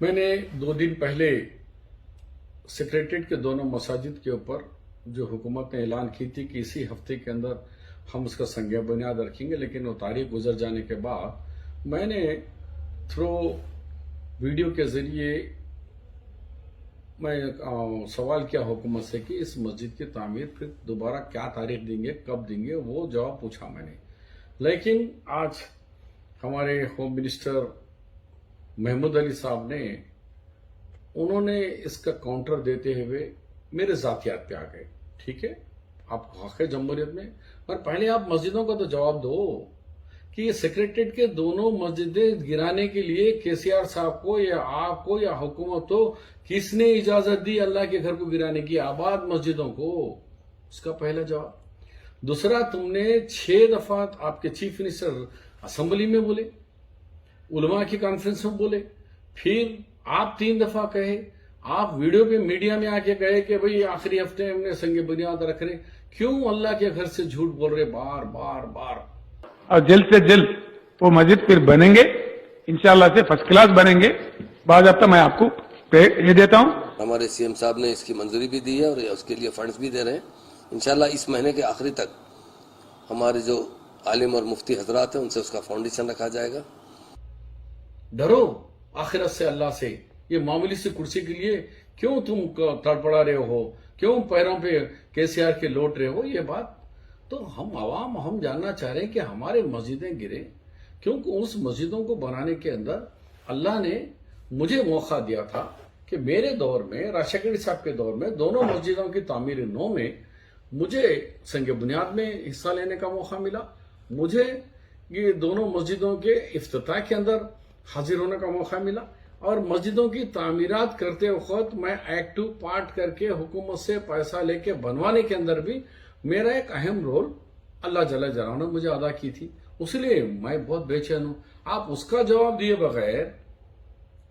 मैंने 2 दिन पहले सेक्रेटरीट के दोनों मसाजिद के ऊपर जो हुकूमत ने ऐलान की थी कि इसी हफ्ते के अंदर हम उसका संज्ञा बुनियाद रखेंगे, लेकिन वो तारीख गुजर जाने के बाद मैंने थ्रू वीडियो के जरिए मैं सवाल किया हुकूमत से कि इस मस्जिद की तामीर फिर दोबारा क्या तारीख देंगे, कब देंगे, वो जवाब पूछा मैंने। लेकिन आज हमारे होम मिनिस्टर महमूद अली साहब ने उन्होंने इसका काउंटर देते हुए मेरे जातियात पे आ गए। ठीक है, आपको हक है जमहूरियत में, पर पहले आप मस्जिदों का तो जवाब दो कि ये सेक्रेटरीट के दोनों मस्जिदें गिराने के लिए केसीआर साहब को या आपको या हुकूमत को किसने इजाजत दी अल्लाह के घर को गिराने की, आबाद मस्जिदों को? उसका पहला जवाब। दूसरा, तुमने 6 दफा आपके चीफ मिनिस्टर असेंबली में बोले, उलमा की कॉन्फ्रेंस में बोले, फिर आप 3 दफा कहे, आप वीडियो पे मीडिया में आके कहे कि भाई आखिरी हफ्ते हमने संगे बुनियाद रख रहे। क्यों अल्लाह के घर से झूठ बोल रहे बार बार बार? और जल्द से जल्द वो मस्जिद फिर बनेंगे, इंशाल्लाह से फर्स्ट क्लास बनेंगे। बाज़ाब्ता मैं आपको ये देता हूँ। हमारे सीएम साहब ने इसकी मंजूरी भी दी है और उसके लिए फंड्स भी दे रहे हैं। इंशाल्लाह इस महीने के आखिरी तक हमारे जो आलिम और मुफ्ती हजरात हैं उनसे उसका फाउंडेशन रखा जाएगा। डरो आखिरत से, अल्लाह से। ये मामूली सी कुर्सी के लिए क्यों तुम तड़पड़ा रहे हो, क्यों पैरों पे केसीआर के लौट रहे हो? ये बात तो हम आवाम हम जानना चाह रहे हैं कि हमारे मस्जिदें गिरे, क्योंकि उस मस्जिदों को बनाने के अंदर अल्लाह ने मुझे मौका दिया था कि मेरे दौर में, राशिद साहब के दौर में, दोनों मस्जिदों की तामीर नौ में मुझे संग बुनियाद में हिस्सा लेने का मौका मिला। मुझे ये दोनों मस्जिदों के इफ्तिताह के अंदर हाजिर होने का मौका मिला और मस्जिदों की तामीरात करते वक्त मैं एक्टिव पार्ट करके हुकूमत से पैसा लेके बनवाने के अंदर भी मेरा एक अहम रोल अल्लाह जल्ल जलालहू ने मुझे अदा की थी। इसलिए मैं बहुत बेचैन हूं। आप उसका जवाब दिए बगैर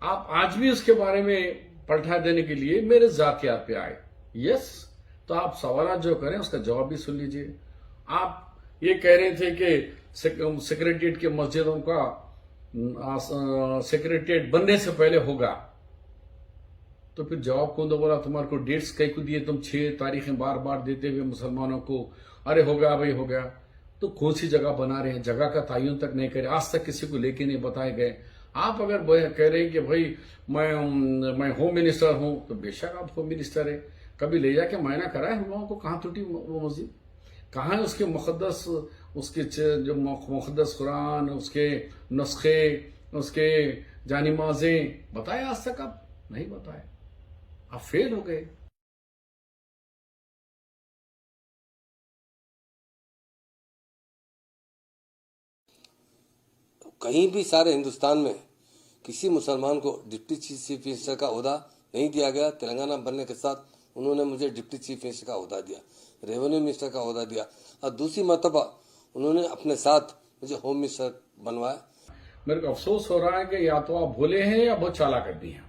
आप आज भी उसके बारे में पलटा देने के लिए मेरे जातियात पे आए। यस, तो आप सवाल जो करें उसका जवाब भी सुन लीजिए। आप ये कह रहे थे कि सेक्रेटरीट के मस्जिदों का सेक्रेटरीट बनने से पहले होगा, तो फिर जवाब कौन दो बोला? तुम्हारे को डेट्स कई को दिए, तुम 6 तारीखें बार बार देते हुए मुसलमानों को अरे हो गया भाई हो गया। तो कौन सी जगह बना रहे हैं? जगह का तयन तक नहीं करे, आज तक किसी को लेके नहीं बताए गए। आप अगर कह रहे हैं कि भाई मैं होम मिनिस्टर हूं, तो बेशक आप होम मिनिस्टर है, कभी ले जाके मायना कराए हम लोगों को कहां टूटी वो मस्जिद, कहां है उसके मुकद्दस, उसके जो मुकद्दस कुरान, उसके नुस्खे, उसके जानिमाजें बताए? आज तक आप नहीं बताए, आप फेल हो गए। कहीं भी सारे हिंदुस्तान में किसी मुसलमान को डिप्टी चीफ मिनिस्टर का ओहदा नहीं दिया गया। तेलंगाना बनने के साथ उन्होंने मुझे डिप्टी चीफ मिनिस्टर का ओहदा दिया, रेवेन्यू मिनिस्टर का ओहदा दिया और दूसरी मरतबा उन्होंने अपने साथ मुझे होम मिनिस्टर बनवाया। मेरे को अफसोस हो रहा है कि या तो आप भोले हैं या बहुत चालाक आदमी हैं,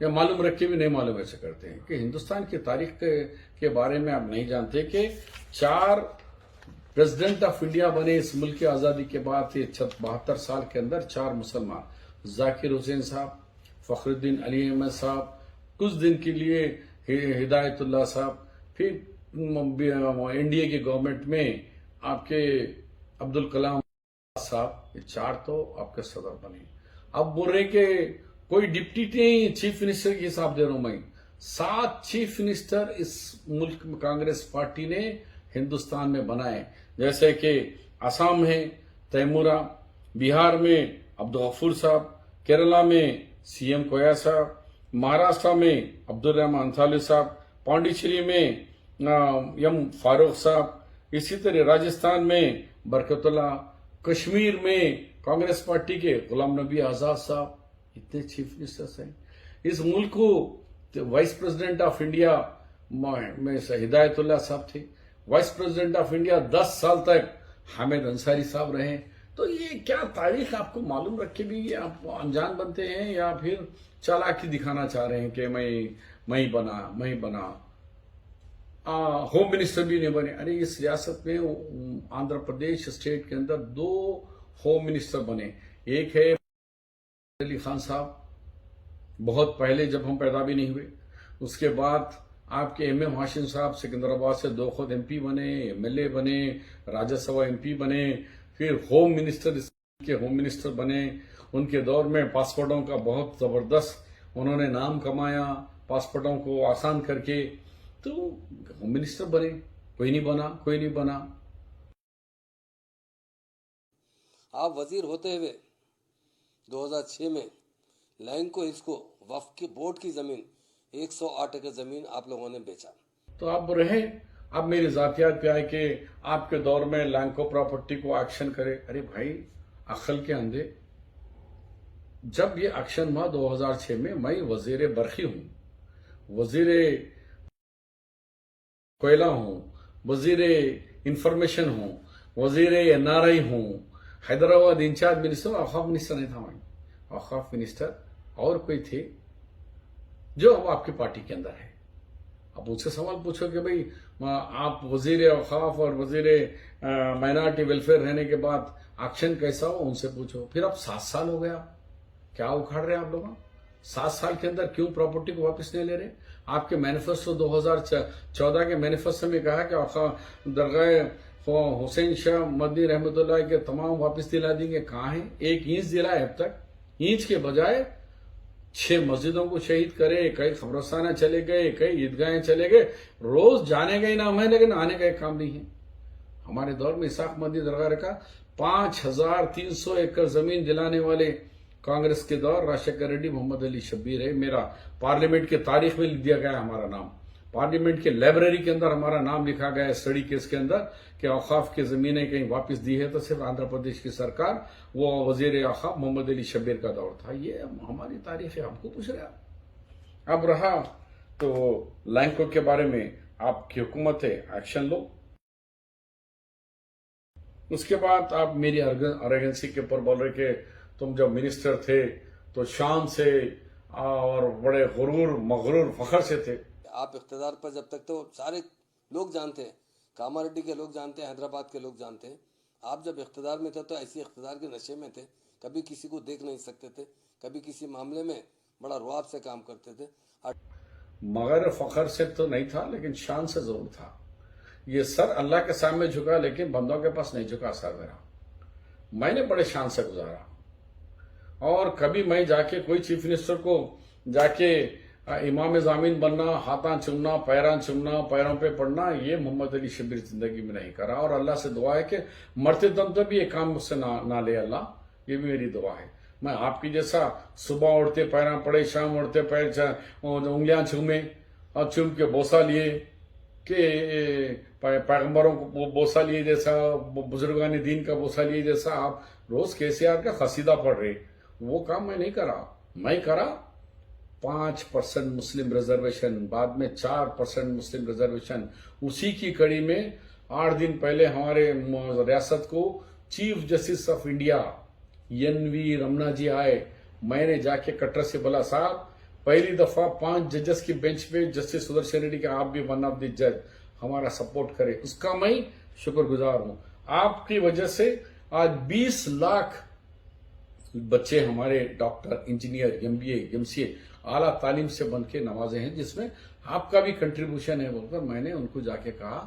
या मालूम रख के भी नहीं मालूम ऐसे करते हैं कि हिंदुस्तान की तारीख के बारे में आप नहीं जानते कि 4 प्रेसिडेंट ऑफ इंडिया बने इस मुल्क की आजादी के बाद। 72 साल के अंदर 4 मुसलमान, जाकिर हुसैन साहब, फखरुद्दीन अली अहमद साहब, कुछ दिन के लिए हिदायतुल्लाह साहब, फिर एनडीए की गवर्नमेंट में आपके अब्दुल कलाम साहब, ये 4 तो आपके सदर बने। अब बोल रहे कि कोई डिप्टी नहीं, चीफ मिनिस्टर के हिसाब दे रहा हूं मैं। 7 चीफ मिनिस्टर इस मुल्क में कांग्रेस पार्टी ने हिंदुस्तान में बनाए, जैसे कि असम में तैमूरा, बिहार में अब्दुल गफूर साहब, केरला में सीएम कोया साहब, महाराष्ट्र में अब्दुल रहमान अंसारी साहब, पांडिचेरी में एम फारूक साहब, इसी तरह राजस्थान में बरकतुल्ला, कश्मीर में कांग्रेस पार्टी के गुलाम नबी आजाद साहब। इतने चीफ मिनिस्टर्स हैं इस मुल्क को। वाइस प्रेसिडेंट ऑफ इंडिया में हिदायतुल्लाह साहब थे। वाइस प्रेसिडेंट ऑफ इंडिया 10 साल तक हामिद अंसारी साहब रहे। तो ये क्या तारीख आपको मालूम रख के भी आप अनजान बनते हैं, या फिर चालाकी दिखाना चाह रहे हैं कि मैं बना होम मिनिस्टर भी नहीं बने? अरे इस रियासत में आंध्र प्रदेश स्टेट के अंदर 2 होम मिनिस्टर बने। एक है अली खान साहब बहुत पहले, जब हम पैदा भी नहीं हुए, उसके बाद आपके एम हाशिम साहब सिकंदराबाद से 2 खुद एमपी बने, एमएलए बने, राज्यसभा एमपी बने, फिर होम मिनिस्टर बने। उनके दौर में पासपोर्टों का बहुत जबरदस्त उन्होंने नाम कमाया, पासपोर्टों को आसान करके, तो होम मिनिस्टर बने। कोई नहीं बना। आप वजीर होते हुए 2006 में लैंको हिल्स को वक्फ के बोर्ड की जमीन 108 एकड़ जमीन आप लोगों ने बेचा। तो आप रहे, अब मेरी जातियात पे आए कि आपके दौर में लैंको प्रॉपर्टी को एक्शन करे। अरे भाई, अक्ल के अंधे, जब ये एक्शन हुआ 2006 में, मैं वजीर बरखी हूं, वजीर कोयला हूं, वजीर इंफॉर्मेशन हूं, वजीर एनआरआई हूं, हैदराबाद इंचार्ज मिनिस्टर, औकाफ मिनिस्टर नहीं था मैं, औकाफ मिनिस्टर और कोई थे जो अब आपकी पार्टी के अंदर है। अब उनसे सवाल पूछो कि भाई आप वजीर औकाफ और वजीर माइनॉरिटी वेलफेयर रहने के बाद एक्शन कैसा हो, उनसे पूछो। फिर अब 7 साल हो गया, क्या उखाड़ रहे हैं आप लोग? 7 साल के अंदर क्यों प्रॉपर्टी को वापस नहीं ले रहे? आपके मैनिफेस्टो 2014 के मैनिफेस्टो में कहा कि दरगाह हुसैन शाह मदनी रहमतुल्लाह के तमाम वापस दिला देंगे। कहाँ है? 1 इंच दिला है अब तक। इंच के बजाय 6 मस्जिदों को शहीद करे, कई खबरस्ताना चले गए, कई ईदगाहें चले गए। रोज जाने का ही नाम है, लेकिन आने का एक काम नहीं है। हमारे दौर में इसाक मदनी दरगाह का 5300 एकड़ जमीन दिलाने वाले कांग्रेस के दौर राजशेखर रेड्डी, मोहम्मद अली शब्बीर है। मेरा पार्लियामेंट की तारीख में लिख दिया गया हमारा नाम, पार्लियामेंट के लाइब्रेरी के अंदर हमारा नाम लिखा गया है स्टडी केस के अंदर कि औकाफ की जमीनें कहीं वापस दी है तो सिर्फ आंध्र प्रदेश की सरकार, वो वजीर औकाफ मोहम्मद अली शब्बीर का दौर था। ये हमारी तारीख है, हमको पूछ रहे आप। अब रहा तो लैंको के बारे में, आपकी हुकूमत है, एक्शन लो। उसके बाद आप मेरी अरेगेंसी के ऊपर बोल रहे कि तुम जब मिनिस्टर थे तो शान से और बड़े गुरूर मगरूर फखर से थे। आप इख्तिदार पर जब तक, तो सारे लोग जानते हैं, कामारेड्डी के लोग जानते हैं, हैदराबाद के लोग जानते हैं। आप जब इख्तिदार में थे तो ऐसी इख्तिदार के नशे में थे, कभी किसी को देख नहीं सकते थे, कभी किसी मामले में बड़ा रुआब से काम करते थे। मगर फखर से तो नहीं था, लेकिन शान से जरूर था। ये सर अल्लाह के सामने झुका, लेकिन बंदों के पास नहीं झुका सर मेरा। मैंने बड़े शान से गुजारा, और कभी मैं जाके कोई चीफ मिनिस्टर को जाके इमाम जामीन बनना, हाथां चुमना, पैरों पे पड़ना, ये मोहम्मद अली शब्बीर जिंदगी में नहीं करा। और अल्लाह से दुआ है कि मरते दम तक भी ये काम मुझसे ना ले अल्लाह, ये भी मेरी दुआ है। मैं आपकी जैसा सुबह उड़ते पैरा पड़े, शाम उड़ते पैर उंगलियां चूमे और चूम के बोसा लिए कि पैगंबरों को बोसा लिए जैसा, बुजुर्गान दीन का बोसा लिए जैसा आप रोज केसीआर का खसीदा पढ़ रहे, वो काम मैं नहीं करा। मैं करा 5% मुस्लिम रिजर्वेशन, बाद में 4% मुस्लिम रिजर्वेशन। उसी की कड़ी में 8 दिन पहले हमारे रियासत को chief justice of India NV Ramana ji आए। मैंने जाके कटर से बोला, साहब पहली दफा 5 जजेस की बेंच पे जस्टिस सुदर्शन रेड्डी का आप भी वन ऑफ द जज हमारा सपोर्ट करे, उसका मैं शुक्रगुजार हूं। आपकी वजह से आज 20 लाख बच्चे हमारे डॉक्टर, इंजीनियर, MBA, MCA आला तालीम से बन के नवाजे हैं, जिसमें आपका भी कंट्रीब्यूशन है बोलकर मैंने उनको जाके कहा।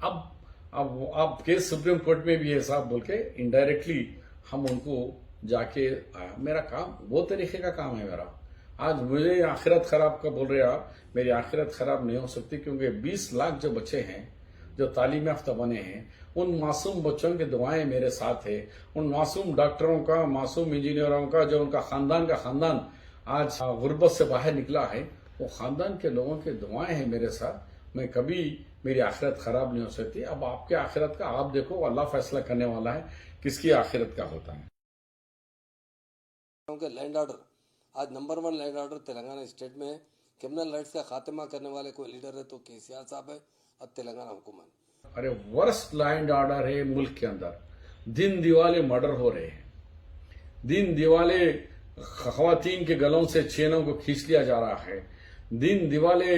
अब केस सुप्रीम कोर्ट में भी है साहब बोल के इनडायरेक्टली हम उनको जाके, मेरा काम वो तरीके का काम है मेरा। आज मुझे आखिरत खराब का बोल रहे आप, मेरी आखिरत खराब नहीं हो सकती, क्योंकि 20 लाख जो बच्चे हैं जो तालीम याफ्ता बने हैं, उन मासूम बच्चों की दुआएं मेरे साथ है। उन मासूम डॉक्टरों का, मासूम इंजीनियरों का, जो उनका खानदान आज गुर्बत से बाहर निकला है, वो खानदान के लोगों की दुआएं हैं मेरे साथ। मैं कभी, मेरी आखिरत खराब नहीं हो सकती। अब आपके आखिरत का आप देखो, अल्लाह फैसला करने वाला है किसकी आखिरत का होता है। लैंड ऑर्डर आज number 1 land order Telangana state में है। क्रिमिनल राइट्स का खात्मा करने वाले कोई लीडर है तो केसीआर साहब है और तेलंगाना हुकूमत। अरे वर्स्ट लैंड ऑर्डर है मुल्क के अंदर। दिन दिवाले मर्डर हो रहे हैं, दिन दिवाले खवातीन के गलों से चेनों को खींच लिया जा रहा है, दिन दिवाले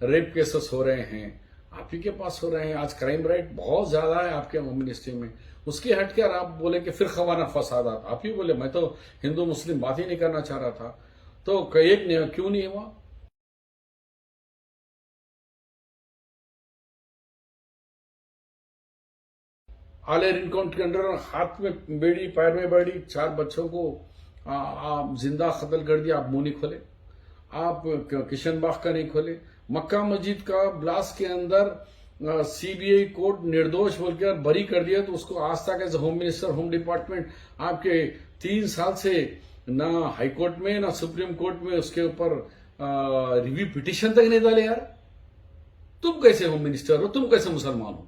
रेप केसेस हो रहे हैं, आप ही के पास हो रहे हैं। आज क्राइम रेट बहुत ज्यादा है आपके होम मिनिस्ट्री में। उसकी हटकर आप बोले कि फिर खवाना फसादात, आप ही बोले, मैं तो हिंदू मुस्लिम बात ही नहीं करना चाह रहा था। तो एक क्यों नहीं हुआ? आले रिनकाउंट के अंदर हाथ में बेड़ी पैर में बेड़ी 4 बच्चों को आप जिंदा कत्ल कर दिया। आप मुंह नहीं खोले, आप किशन बाग का नहीं खोले। मक्का मस्जिद का ब्लास्ट के अंदर सीबीआई कोर्ट निर्दोष बोलकर बरी कर दिया, तो उसको आज तक age home minister home department आपके 3 साल से ना हाई कोर्ट में ना सुप्रीम कोर्ट में उसके ऊपर रिव्यू पिटिशन तक नहीं डाले। यार तुम कैसे होम मिनिस्टर हो, तुम कैसे मुसलमान हो?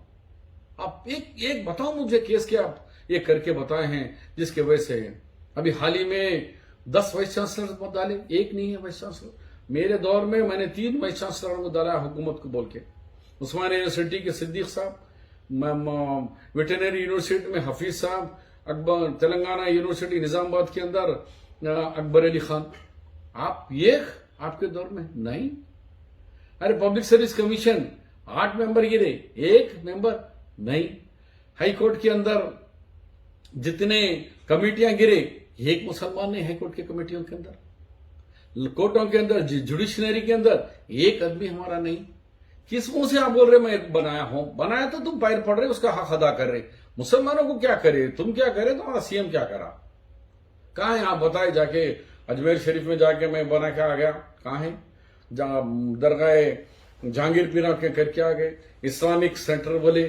आप एक बताओ मुझे केस क्या आप ये करके बताए हैं जिसके वजह से अभी हाल ही में 10 वाइस चांसलर मत डाले, एक नहीं है वाइस चांसलर। मेरे दौर में मैंने 3 वाइस चांसलरों को डाला हुकूमत को बोल के। उस्मानिया यूनिवर्सिटी के सिद्दीक साहब, वेटरनरी यूनिवर्सिटी में हफीज साहब, अकबर तेलंगाना यूनिवर्सिटी निजामाबाद के अंदर अकबर अली खान। आप ये आपके दौर में नहीं। अरे पब्लिक सर्विस कमीशन 8 मेंबर गिरे, 1 मेंबर नहीं। हाई कोर्ट के अंदर जितने कमेटियां गिरे, एक मुसलमान नहीं। हाई कोर्ट की कमेटियों के अंदर, कोर्टों के अंदर, जुडिशनरी के अंदर एक आदमी हमारा नहीं। किस मुंह से आप बोल रहे मैं बनाया हूं? बनाया तो तुम पैर पड़ रहे, उसका हक अदा कर रहे। मुसलमानों को क्या करे, तुम क्या करे, तुम्हारा सीएम क्या करा? कहां है आप बताए? जाके अजमेर शरीफ में जाके मैं बना के आ गया, कहां है? दरगाह जहांगीर पीरा के करके आ गए, इस्लामिक सेंटर बोले।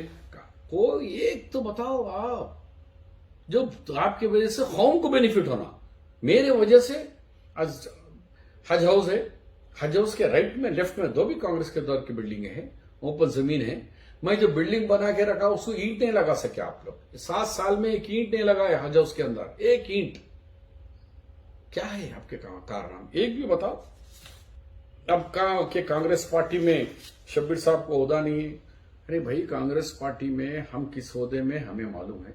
कोई एक तो बताओ आप, जो आपकी वजह से कौम को बेनिफिट होना। मेरे वजह से आज हज हाउस है, हज हाउस के राइट में लेफ्ट में 2 भी कांग्रेस के दौर की बिल्डिंग है, ओपन जमीन है। मैं जो बिल्डिंग बना के रखा उसको ईंट नहीं लगा सके आप लोग। 7 साल में एक ईंट नहीं लगाए हज हाउस के अंदर, एक ईंट। क्या है आपके कारण? एक भी बताओ। अब कहा कि कांग्रेस पार्टी में शब्बीर साहब को ओहदा नहीं है। अरे भाई, कांग्रेस पार्टी में हम किस ओहदे में हमें मालूम है।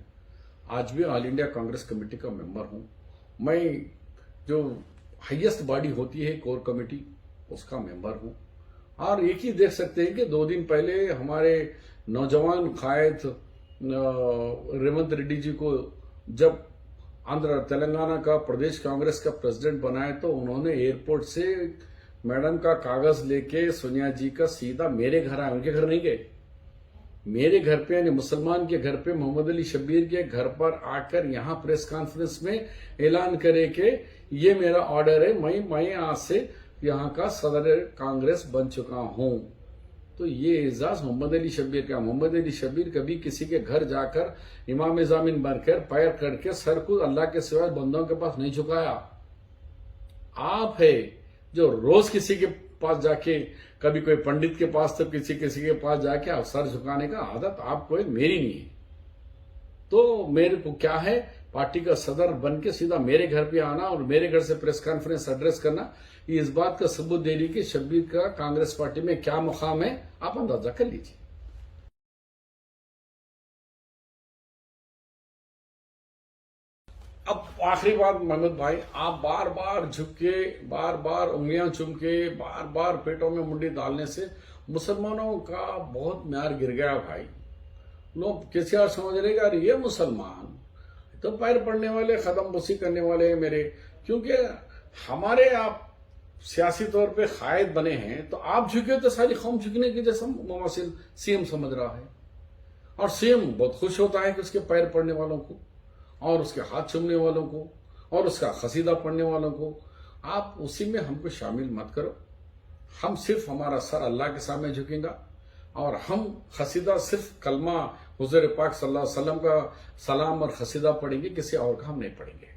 आज भी ऑल इंडिया कांग्रेस कमेटी का मेंबर हूं मैं, जो हाईएस्ट बॉडी होती है कोर कमेटी, उसका मेंबर हूं। और एक ही देख सकते हैं कि 2 दिन पहले हमारे नौजवान कायद रेवंत रेड्डी जी को जब आंध्र तेलंगाना का प्रदेश कांग्रेस का प्रेसिडेंट बनाया, तो उन्होंने एयरपोर्ट से मैडम का कागज लेके सोनिया जी का सीधा मेरे घर आए। उनके घर नहीं गए, मेरे घर पे, यानी मुसलमान के घर पे, मोहम्मद अली शब्बीर के घर पर आकर यहां प्रेस कॉन्फ्रेंस में ऐलान करे कि ये मेरा ऑर्डर है, मैं आज से यहां का सदर कांग्रेस बन चुका हूं। तो ये एजाज मोहम्मद अली शब्बीर का। मोहम्मद अली शब्बीर कभी किसी के घर जाकर इमाम जामिन बनकर पैर करके सर को अल्लाह के सिवाय बंदों के पास नहीं झुकाया। आप है जो रोज किसी के पास जाके, कभी कोई पंडित के पास तो किसी के पास जाके सर झुकाने का आदत आपको है, मेरी नहीं है। तो मेरे को क्या है, पार्टी का सदर बन के सीधा मेरे घर पे आना और मेरे घर से प्रेस कॉन्फ्रेंस एड्रेस करना, ये इस बात का सबूत दे रही कि शब्बीर का कांग्रेस पार्टी में क्या मुकाम है, आप अंदाजा कर लीजिए। अब आखिरी बात महमूद भाई, आप बार बार झुक के, बार बार उंगलियां चूम के, बार बार पेटों में मुंडी डालने से मुसलमानों का बहुत म्यार गिर गया भाई। लोग किसी और समझ रहे यार ये मुसलमान तो पैर पड़ने वाले, कदम बुसी करने वाले हैं मेरे, क्योंकि हमारे आप सियासी तौर पे कायद बने हैं, तो आप झुके तो सारी कौम झुकने की जैसा मुमसिल सीएम समझ रहा है। और सीएम बहुत खुश होता है कि उसके पैर पड़ने वालों को और उसके हाथ चूमने वालों को और उसका खसीदा पढ़ने वालों को आप उसी में हमको शामिल मत करो। हम सिर्फ, हमारा सर अल्लाह के सामने झुकेगा और हम खसीदा सिर्फ कलमा हुजूर पाक सल्लल्लाहु अलैहि वसल्लम का सलाम और खसीदा पढ़ेंगे, किसी और का हम नहीं पढ़ेंगे।